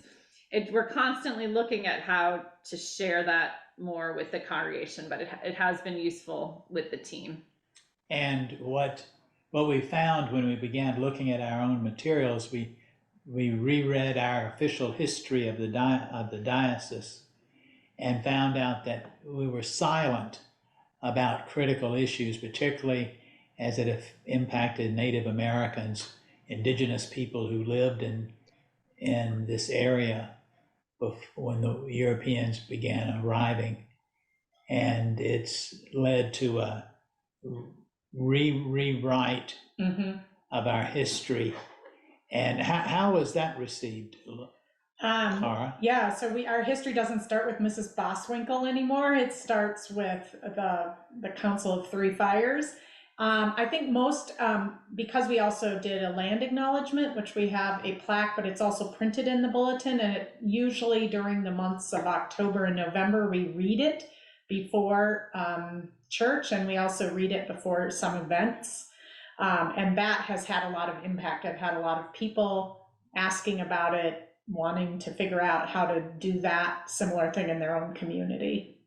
Speaker 1: We're constantly looking at how to share that more with the congregation, but it has been useful with the team.
Speaker 2: And what we found when we began looking at our own materials, we reread our official history of the diocese and found out that we were silent about critical issues, particularly as it impacted Native Americans, indigenous people who lived in this area when the Europeans began arriving. And it's led to a rewrite of our history. And how was that received, Cara?
Speaker 4: Yeah, so our history doesn't start with Mrs. Boswinkle anymore. It starts with the Council of Three Fires. I think most, because we also did a land acknowledgement, which we have a plaque, but it's also printed in the bulletin, and usually during the months of October and November, we read it before church, and we also read it before some events. And that has had a lot of impact. I've had a lot of people asking about it, wanting to figure out how to do that similar thing in their own community.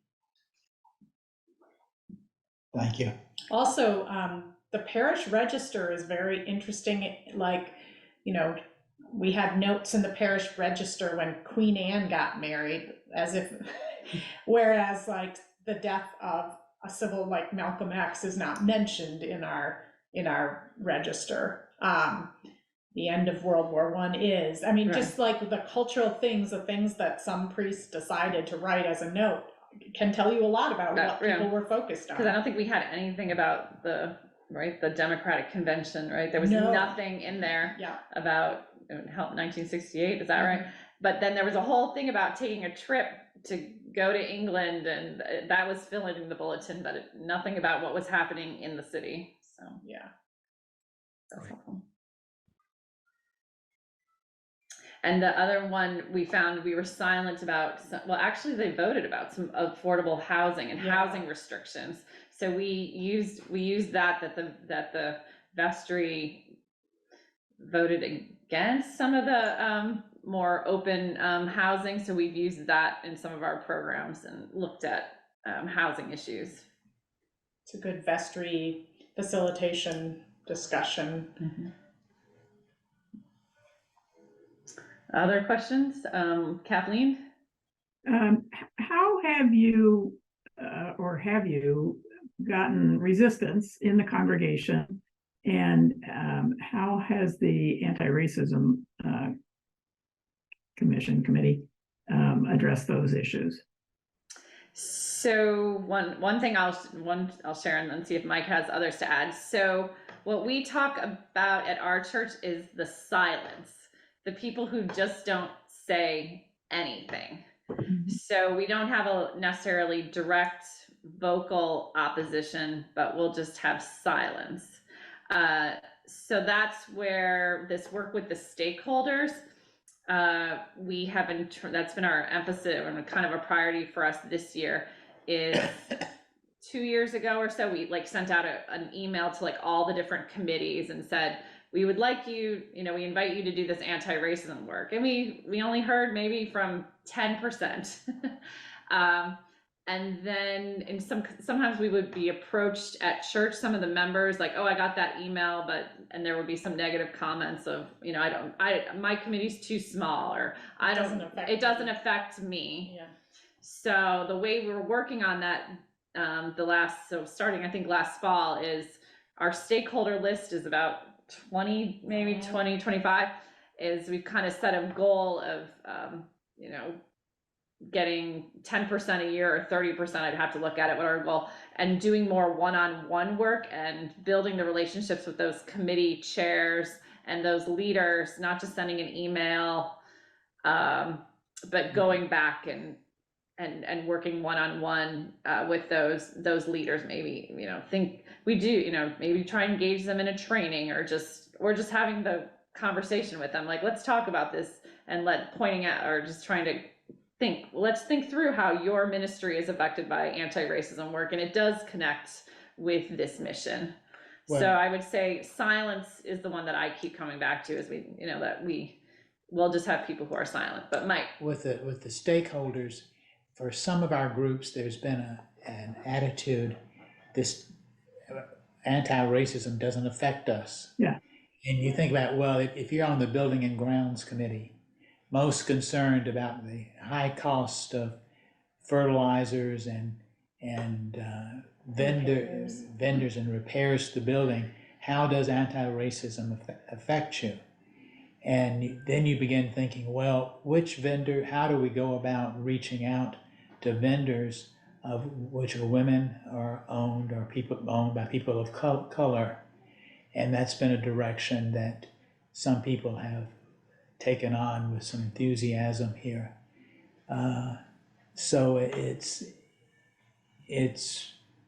Speaker 2: Thank you.
Speaker 4: Also, the parish register is very interesting. Like, we had notes in the parish register when Queen Anne got married, as if, whereas like the death of a civil like Malcolm X is not mentioned in our register. The end of World War I is. I mean, right. Just like the cultural things, the things that some priests decided to write as a note can tell you a lot about what people were focused on.
Speaker 1: Because I don't think we had anything about the Democratic Convention, right? There was nothing in there about 1968, is that right? But then there was a whole thing about taking a trip to go to England, and that was filling in the bulletin, but nothing about what was happening in the city. So
Speaker 4: Yeah.
Speaker 1: that's helpful. And the other one we found, we were silent about, well, actually they voted about some affordable housing and housing restrictions. So we used that the vestry voted against some of the more open housing. So we've used that in some of our programs and looked at housing issues.
Speaker 4: It's a good vestry facilitation discussion.
Speaker 1: Mm-hmm. Other questions? Kathleen?
Speaker 8: How have you gotten resistance in the congregation, and how has the Antiracism committee addressed those issues?
Speaker 1: So one thing I'll share and then see if Mike has others to add. So what we talk about at our church is the silence. The people who just don't say anything. So we don't have a necessarily direct vocal opposition, but we'll just have silence. So that's where this work with the stakeholders, that's been our emphasis and kind of a priority for us this year. Is 2 years ago or so, we sent out an email to all the different committees and said, we would like you, we invite you to do this anti-racism work. And we only heard maybe from 10%. And then sometimes we would be approached at church, some of the members oh, I got that email, and there would be some negative comments of, my committee's too small, or it doesn't affect me.
Speaker 4: Yeah.
Speaker 1: So the way we were working on that, starting I think last fall, is our stakeholder list is about 20, maybe 20, 25, is we've kind of set a goal of, getting 10% a year or 30%, I'd have to look at it, what our goal, and doing more one-on-one work and building the relationships with those committee chairs and those leaders, not just sending an email, but going back and working one-on-one with those leaders. Maybe maybe try and engage them in a training, or just having the conversation with them, let's talk about this, and pointing out, or just trying to let's think through how your ministry is affected by anti-racism work, and it does connect with this mission. Well, so I would say silence is the one that I keep coming back to, is we'll just have people who are silent. But Mike,
Speaker 2: with the stakeholders, for some of our groups, there's been an attitude, this anti-racism doesn't affect us.
Speaker 8: Yeah. And
Speaker 2: you think about, well, if you're on the Building and Grounds Committee, most concerned about the high cost of fertilizers and vendors and repairs to the building, how does anti-racism affect you? And then you begin thinking, well, how do we go about reaching out to vendors of which are women, or owned by people of color? And that's been a direction that some people have taken on with some enthusiasm here. So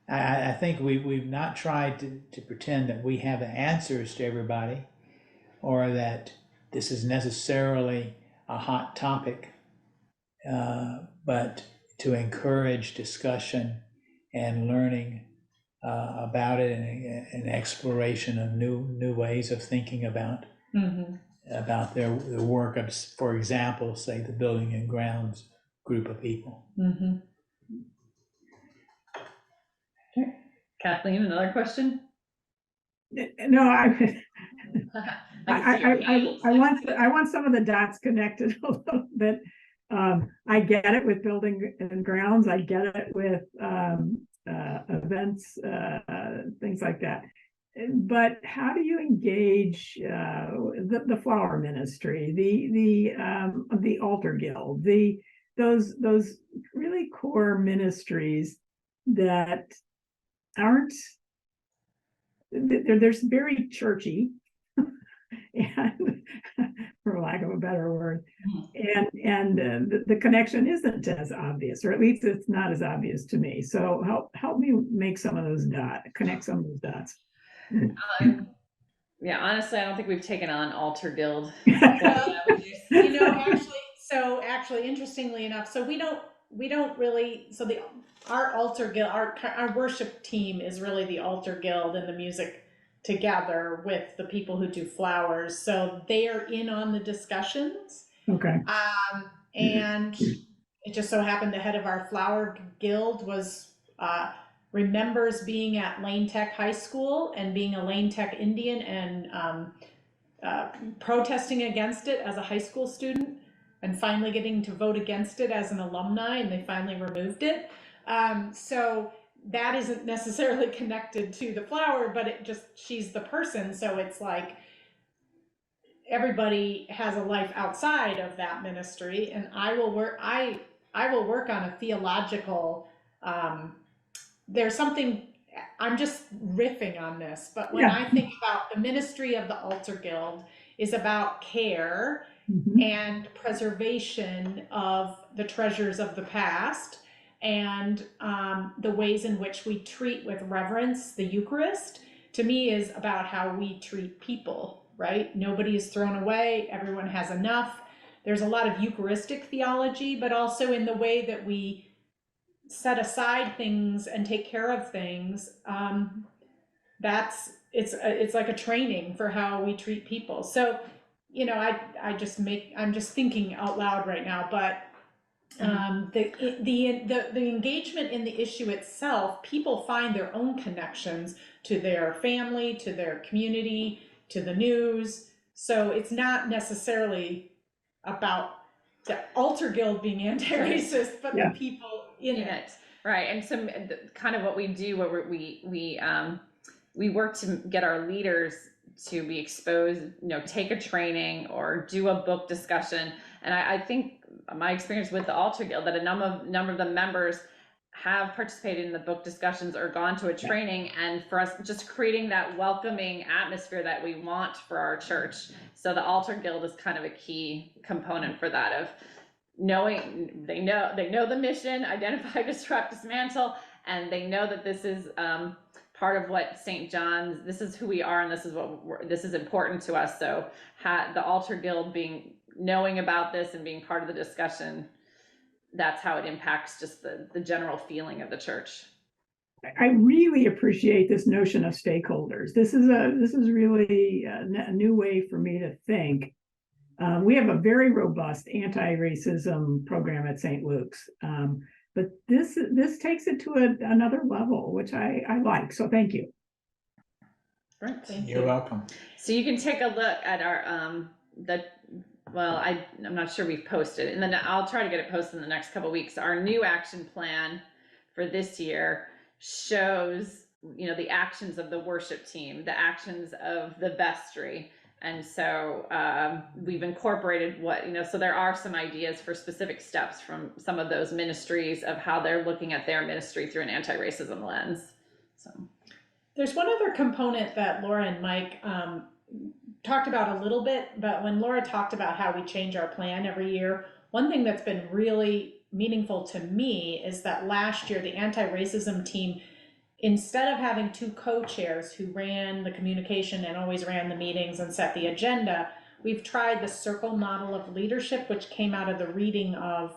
Speaker 2: I think we've not tried to pretend that we have the answers to everybody, or that this is necessarily a hot topic, but to encourage discussion and learning about it, and exploration of new ways of thinking about about their work of, for example, say the Building and Grounds group of people.
Speaker 1: Mm-hmm. Okay. Kathleen, another question?
Speaker 8: No, I want some of the dots connected a little bit. I get it with Building and Grounds. I get it with events, things like that. But how do you engage the flower ministry, the altar guild, those really core ministries that aren't, they're very churchy, and for lack of a better word. And the connection isn't as obvious, or at least it's not as obvious to me. So help me make some of those dots, connect some of those dots.
Speaker 1: Yeah, honestly, I don't think we've taken on Altar Guild.
Speaker 4: Actually, interestingly enough, so we don't really, so our altar guild, our worship team is really the altar guild and the music together with the people who do flowers. So they are in on the discussions.
Speaker 8: Okay.
Speaker 4: And it just so happened the head of our flower guild remembers being at Lane Tech High School and being a Lane Tech Indian and protesting against it as a high school student, and finally getting to vote against it as an alumni, and they finally removed it. So that isn't necessarily connected to the flower, but she's the person. So it's like everybody has a life outside of that ministry, and I will work on a theological, there's something, I'm just riffing on this, but when I think about the ministry of the Altar Guild is about care and preservation of the treasures of the past, and the ways in which we treat with reverence the Eucharist, to me, is about how we treat people, right? Nobody is thrown away. Everyone has enough. There's a lot of Eucharistic theology, but also in the way that we set aside things and take care of things. It's like a training for how we treat people. So, I'm just thinking out loud right now, but the engagement in the issue itself, people find their own connections to their family, to their community, to the news. So it's not necessarily about the Altar Guild being anti-racist, but the people in it.
Speaker 1: Right. And some kind of what we do, where we work to get our leaders to be exposed, take a training or do a book discussion. And I think my experience with the Altar Guild, that a number of the members have participated in the book discussions or gone to a training, and for us just creating that welcoming atmosphere that we want for our church. So the Altar Guild is kind of a key component for that, of knowing they know the mission: identify, disrupt, dismantle, and they know that this is part of what St. John's, this is who we are, and this is important to us. So the Altar Guild knowing about this and being part of the discussion, that's how it impacts just the general feeling of the church.
Speaker 8: I really appreciate this notion of stakeholders. This is really a new way for me to think. We have a very robust anti-racism program at St. Luke's, but this takes it to another level, which I like. So thank you.
Speaker 1: Right,
Speaker 2: You're welcome.
Speaker 1: So you can take a look at our I'm not sure we've posted, and then I'll try to get it posted in the next couple of weeks. Our new action plan for this year shows, the actions of the worship team, the actions of the vestry. And so we've incorporated so there are some ideas for specific steps from some of those ministries of how they're looking at their ministry through an anti-racism lens. So
Speaker 4: there's one other component that Laura and Mike talked about a little bit, but when Laura talked about how we change our plan every year, one thing that's been really meaningful to me is that last year the anti-racism team, instead of having two co-chairs who ran the communication and always ran the meetings and set the agenda, we've tried the circle model of leadership, which came out of the reading of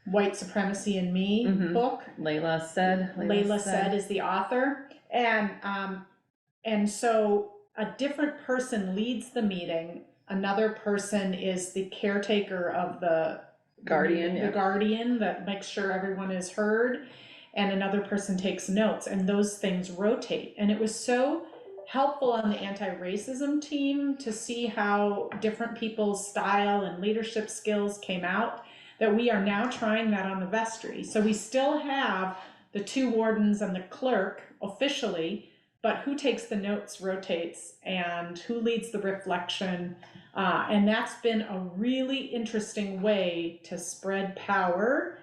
Speaker 4: White Supremacy and Me book.
Speaker 1: Layla Said
Speaker 4: is the author. And so a different person leads the meeting. Another person is the caretaker of the guardian that makes sure everyone is heard. And another person takes notes, and those things rotate. And it was so helpful on the anti-racism team to see how different people's style and leadership skills came out, that we are now trying that on the vestry. So we still have the two wardens and the clerk officially, but who takes the notes rotates, and who leads the reflection. And that's been a really interesting way to spread power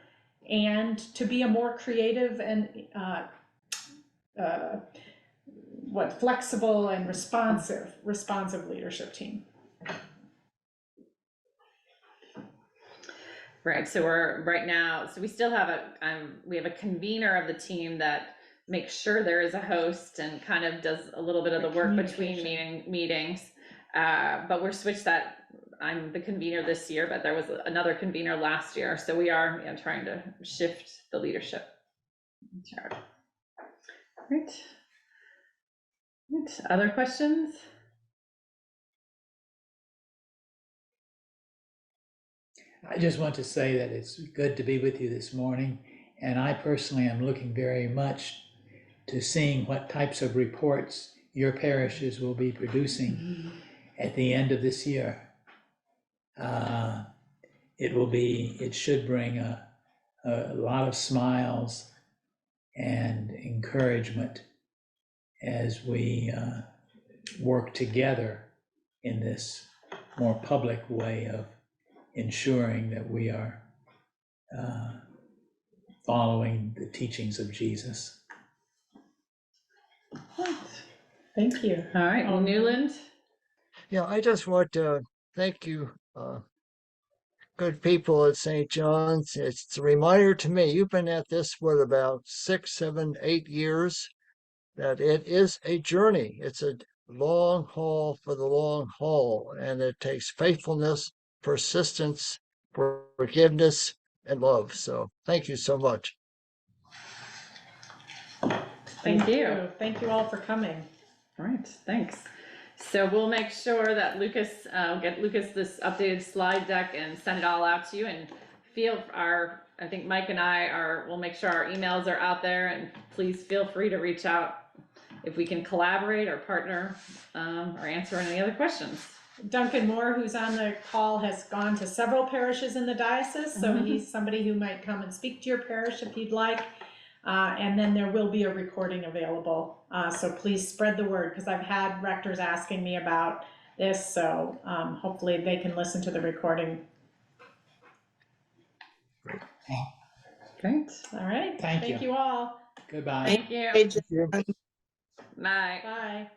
Speaker 4: and to be a more creative and flexible and responsive leadership team.
Speaker 1: Right, so we're right now, so we still have we have a convener of the team that makes sure there is a host and kind of does a little bit of the work between meetings. But we're switched that, I'm the convener this year, but there was another convener last year. So we are trying to shift the leadership. Great. Other questions?
Speaker 2: I just want to say that it's good to be with you this morning, and I personally am looking very much to seeing what types of reports your parishes will be producing at the end of this year. It should bring a lot of smiles and encouragement as we work together in this more public way of ensuring that we are following the teachings of Jesus.
Speaker 4: Thank you.
Speaker 1: All right, Newland.
Speaker 3: Yeah, I just want to thank you, good people at St. John's. It's a reminder to me, you've been at this for about 6, 7, 8 years, that it is a journey. It's a long haul for the long haul, and it takes faithfulness, persistence, forgiveness, and love. So thank you so much.
Speaker 1: Thank you.
Speaker 4: Thank you all for coming.
Speaker 1: All right, thanks. So we'll make sure that Lucas, get Lucas this updated slide deck and send it all out to you, and I think Mike and we'll make sure our emails are out there, and please feel free to reach out if we can collaborate or partner, or answer any other questions.
Speaker 4: Duncan Moore, who's on the call, has gone to several parishes in the diocese, so he's somebody who might come and speak to your parish if you'd like. And then there will be a recording available. So please spread the word, because I've had rectors asking me about this, so hopefully they can listen to the recording.
Speaker 1: Great.
Speaker 4: All right.
Speaker 2: Thank you.
Speaker 4: Thank you all.
Speaker 2: Goodbye.
Speaker 1: Thank you.
Speaker 5: Hey, Jen.
Speaker 1: Bye.
Speaker 4: Bye.